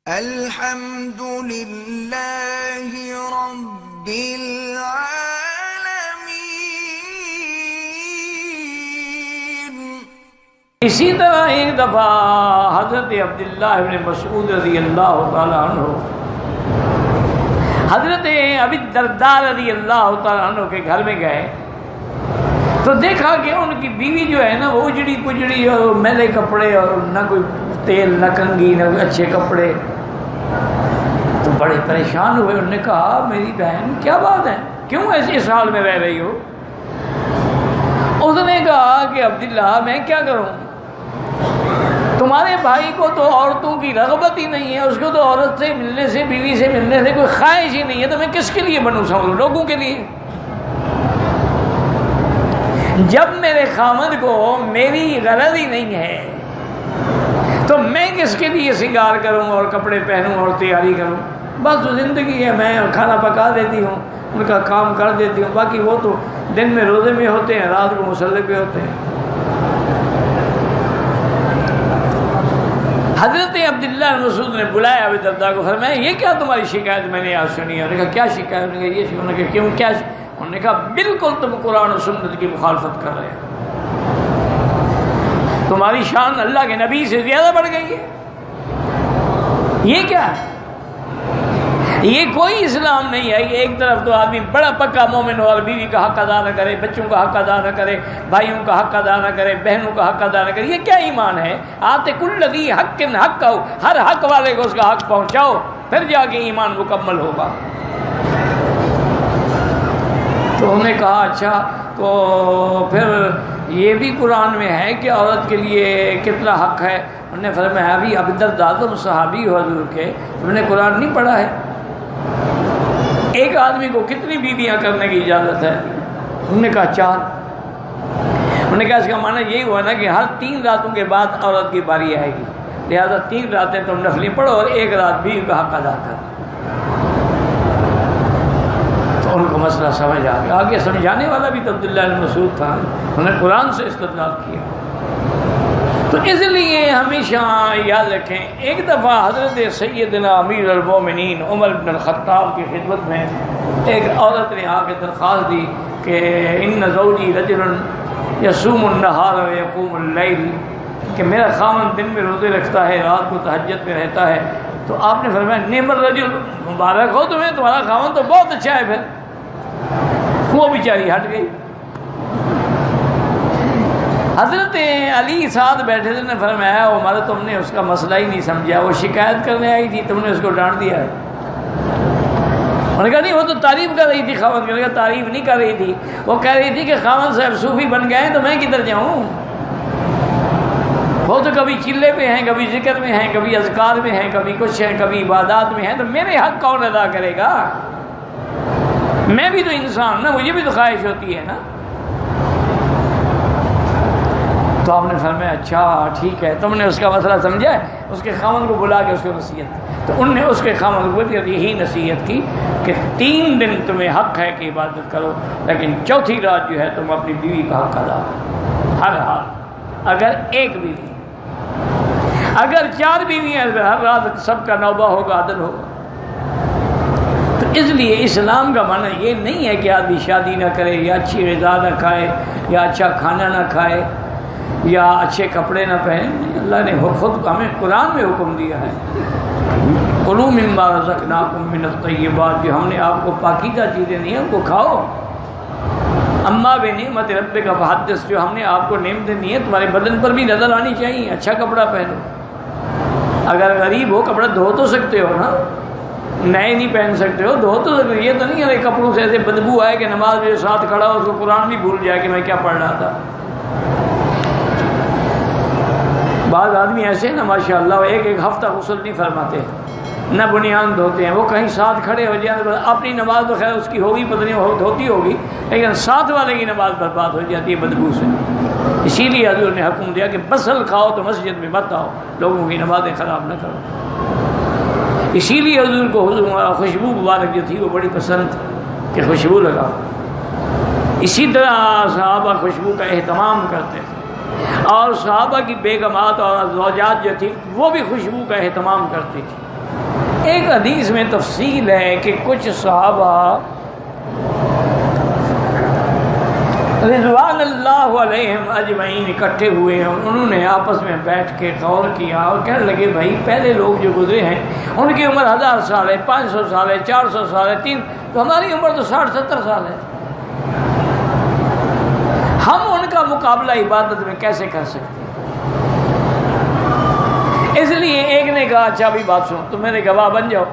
الحمد للہ رب العالمین۔ اسی طرح ایک دفعہ حضرت عبداللہ بن مسعود رضی اللہ تعالیٰ عنہ حضرت ابی الدرداء رضی اللہ تعالیٰ عنہ کے گھر میں گئے تو دیکھا کہ ان کی بیوی جو ہے نا وہ اجڑی پجڑی اور میلے کپڑے اور نہ کوئی تیل نہ کنگھی نہ کوئی اچھے کپڑے، تو بڑے پریشان ہوئے۔ انہوں نے کہا میری بہن کیا بات ہے، کیوں ایسے اس حال میں رہ رہی ہو؟ اس نے کہا کہ عبداللہ میں کیا کروں، تمہارے بھائی کو تو عورتوں کی رغبت ہی نہیں ہے، اس کو تو عورت سے ملنے سے بیوی سے ملنے سے کوئی خواہش ہی نہیں ہے، تو میں کس کے لیے بنوں سمجھو، لوگوں کے لیے؟ جب میرے خامد کو میری غرض ہی نہیں ہے تو میں کس کے لیے سنگار کروں اور کپڑے پہنوں اور تیاری کروں؟ بس زندگی ہے، میں کھانا پکا دیتی ہوں، ان کا کام کر دیتی ہوں، باقی وہ تو دن میں روزے میں ہوتے ہیں، رات کو مصلے پہ ہوتے ہیں۔ حضرت عبداللہ بن مسعود نے بلایا ابی الدرداء کو، فرمایا یہ کیا تمہاری شکایت میں نے آج سنی ہے؟ انہوں نے کہا کیا شکایت؟ انہوں نے کہا یہ، انہوں نے کہا کیوں، کیا؟ انہوں نے کہا بالکل تم قرآن و سنت کی مخالفت کر رہے ہیں، تمہاری شان اللہ کے نبی سے زیادہ بڑھ گئی ہے، یہ کیا ہے؟ یہ کوئی اسلام نہیں ہے۔ ایک طرف تو آدمی بڑا پکا مومن ہو اور بیوی کا حق ادا نہ کرے، بچوں کا حق ادا نہ کرے، بھائیوں کا حق ادا نہ کرے، بہنوں کا حق ادا نہ کرے، یہ کیا ایمان ہے؟ آتے کل ذی حق حق ہو، ہر حق والے کو اس کا حق پہنچاؤ، پھر جا کے ایمان مکمل ہوگا۔ تو انہوں نے کہا اچھا تو پھر یہ بھی قرآن میں ہے کہ عورت کے لیے کتنا حق ہے؟ انہوں نے فرمایا ابھی ابی الدرداء تم صحابی ہو حضور کے، تم نے قرآن نہیں پڑھا ہے؟ ایک آدمی کو کتنی بیویاں کرنے کی اجازت ہے؟ انہوں نے کہا 4۔ انہوں نے کہا اس کا معنی یہی ہوا نا کہ ہر 3 راتوں کے بعد عورت کی باری آئے گی، لہذا 3 راتیں تم نفلی پڑھو اور 1 رات بیوی کا حق ادا کرو۔ ان کو مسئلہ سمجھ آ گیا، آگے سمجھانے والا بھی تو عبداللہ بن مسعود تھا، انہوں نے قرآن سے استدلال کیا۔ تو اس لیے ہمیشہ یاد رکھیں، ایک دفعہ حضرت سیدنا امیر المومنین عمر بن الخطاب کی خدمت میں ایک عورت نے آ کے درخواست دی کہ ان زوجی رجل یصوم النہار و یقوم اللیل، کہ میرا خامن دن میں روزے رکھتا ہے، رات کو تہجد میں رہتا ہے۔ تو آپ نے فرمایا نعم الرجل، مبارک ہو تمہیں، تمہارا خامن تو بہت اچھا ہے۔ پھر وہ بیچاری ہٹ گئی۔ حضرت علی ساتھ بیٹھے تھے، نے فرمایا عمر تم نے اس کا مسئلہ ہی نہیں سمجھا، وہ شکایت کرنے آئی تھی، تم نے اس کو ڈانٹ دیا ہے۔ انہوں نے کہا نہیں، وہ تو تعریف کر رہی تھی خاوند کی۔ انہوں نے کہا تعریف نہیں کر رہی تھی، وہ کہہ رہی تھی کہ خاوند صاحب صوفی بن گئے ہیں تو میں کدھر جاؤں؟ وہ تو کبھی چلے پہ ہیں، کبھی ذکر میں ہیں، کبھی اذکار میں ہیں، کبھی کچھ ہیں، کبھی عبادات میں ہیں، تو میرے حق کون ادا کرے گا؟ میں بھی تو انسان نا، مجھے بھی تو خواہش ہوتی ہے نا۔ تو آپ نے فرمایا اچھا ٹھیک ہے، تم نے اس کا مسئلہ سمجھا ہے، اس کے خامن کو بلا کے اس کو نصیحت کی۔ تو ان نے اس کے خامن کو یہی نصیحت کی کہ 3 دن تمہیں حق ہے کہ عبادت کرو، لیکن 4تھی رات جو ہے تم اپنی بیوی کا حق ادا کرو ہر حال۔ اگر 1 بیوی، اگر 4 بیویاں، ہر رات سب کا نوبہ ہوگا، عدل ہوگا۔ تو اس لیے اسلام کا معنی یہ نہیں ہے کہ آدمی شادی نہ کرے، یا اچھی غذا نہ کھائے، یا اچھا کھانا نہ کھائے، یا اچھے کپڑے نہ پہنے۔ اللہ نے خود ہمیں قرآن میں حکم دیا ہے کلوا مما رزقناکم من الطیبات، جو ہم نے آپ کو پاکیزہ چیزیں دی ہیں ان کو کھاؤ۔ اما بنعمت ربک فحدث، جو ہم نے آپ کو نعمتیں دی ہیں تمہارے بدن پر بھی نظر آنی چاہیے، اچھا کپڑا پہنو۔ اگر غریب ہو کپڑا دھو تو سکتے ہو نا، نئے نہیں پہن سکتے ہو، دھو تو سکتے ہو۔ یہ تو نہیں ہے کپڑوں سے ایسے بدبو آئے کہ نماز میرے ساتھ کھڑا ہو اس کو قرآن بھی بھول جائے کہ میں کیا پڑھ رہا تھا۔ بعض آدمی ایسے نا ماشاءاللہ، وہ ایک ہفتہ غسل نہیں فرماتے، نہ بنیان دھوتے ہیں، وہ کہیں ساتھ کھڑے ہو جائیں، اپنی نماز تو خیر اس کی ہوگی، پتہ نہیں دھوتی ہوگی، لیکن ساتھ والے کی نماز برباد ہو جاتی ہے بدبو سے۔ اسی لیے حضور نے حکم دیا کہ بسل کھاؤ تو مسجد میں مت آؤ، لوگوں کی نمازیں خراب نہ کرو۔ اسی لیے حضور کو خوشبو مبارک جو تھی وہ بڑی پسند تھی کہ خوشبو لگاؤ۔ اسی طرح صحابہ خوشبو کا اہتمام کرتے تھے، اور صحابہ کی بیگمات اور زوجات جو تھی وہ بھی خوشبو کا اہتمام کرتی تھی۔ ایک حدیث میں تفصیل ہے کہ کچھ صحابہ رضوان اللہ علیہم اجمعین اکٹھے ہوئے ہیں، انہوں نے آپس میں بیٹھ کے غور کیا اور کہنے لگے بھائی پہلے لوگ جو گزرے ہیں ان کی عمر 1000 سال ہے، 500 سال ہے، 400 سال ہے، 3، تو ہماری عمر تو 60-70 سال ہے، ہم ان کا مقابلہ عبادت میں کیسے کر سکتے ہیں؟ اس لیے ایک نے کہا اچھا بھی بات سنو، تم میرے گواہ بن جاؤ،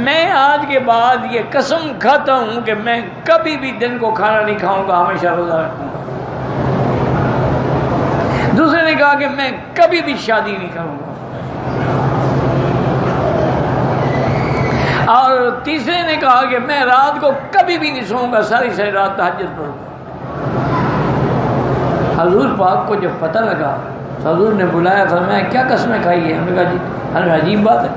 میں آج کے بعد یہ قسم کھاتا ہوں کہ میں کبھی بھی دن کو کھانا نہیں کھاؤں گا، ہمیشہ روزہ رکھوں گا۔ دوسرے نے کہا کہ میں کبھی بھی شادی نہیں کروں گا، اور تیسرے نے کہا کہ میں رات کو کبھی بھی نہیں سوؤں گا، ساری رات تہجد پڑھوں گا۔ حضور پاک کو جب پتہ لگا تو حضور نے بلایا، فرمایا کیا قسمیں کھائی ہے؟ ہم نے کہا جی ہمیں عجیب بات ہے،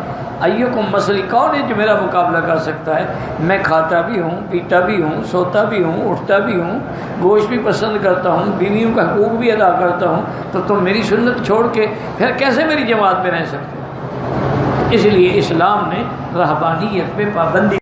ایکم مسئلہ کون ہے جو میرا مقابلہ کر سکتا ہے؟ میں کھاتا بھی ہوں، پیتا بھی ہوں، سوتا بھی ہوں، اٹھتا بھی ہوں، گوشت بھی پسند کرتا ہوں، بیویوں کا حقوق بھی ادا کرتا ہوں، تو تم میری سنت چھوڑ کے پھر کیسے میری جماعت میں رہ سکتے ہو؟ اس لیے اسلام نے رہبانیت پہ پابندی